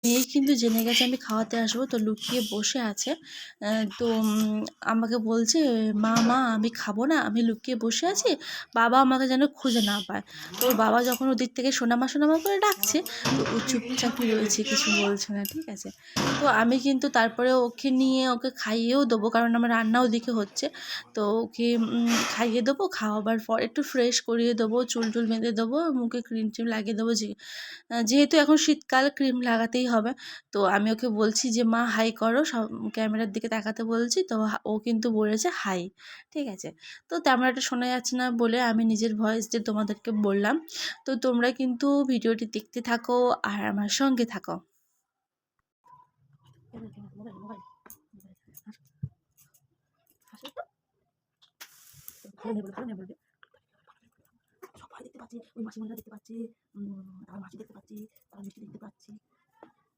মেয়ে কিন্তু জেনে গেছে আমি খাওয়াতে আসবো, তো লুকিয়ে বসে আছে। তো আমাকে বলছে, মা আমি খাবো না, আমি লুকিয়ে বসে আছি, বাবা আমাকে যেন খুঁজে না পায়। তো ওর বাবা যখন ওদিক থেকে সোনামা করে ডাকছে, তো ও চুপচাপই রয়েছে, কিছু বলছে না, ঠিক আছে? তো আমি কিন্তু তারপরে ওকে নিয়ে ওকে খাইয়েও দেবো, কারণ আমার রান্না ওদিকে হচ্ছে। তো ওকে খাইয়ে দেবো, খাওয়াবার পর একটু ফ্রেশ করিয়ে দেবো, চুল বেঁধে দেবো, মুখে ক্রিম লাগিয়ে দেবো, যেহেতু এখন শীতকাল ক্রিম লাগাতেই হবে। তো আমি ওকে বলছি যে, মা হাই করো, সব ক্যামেরার দিকে তাকাতে বলছি, তো ও কিন্তু বলেছে হাই, ঠিক আছে? তো তেমন একটা শোনা যাচ্ছে না বলে আমি নিজের ভয়েস দিয়ে তোমাদেরকে বললাম। তো তোমরা কিন্তু ভিডিওটি দেখতে থাকো আর আমার সঙ্গে থাকো। সবাই দেখতে পাচ্ছে, ওই মাসিমণিরা দেখতে পাচ্ছে, আমার মাসি দেখতে পাচ্ছে, তারা মিষ্টি দেখতে পাচ্ছে,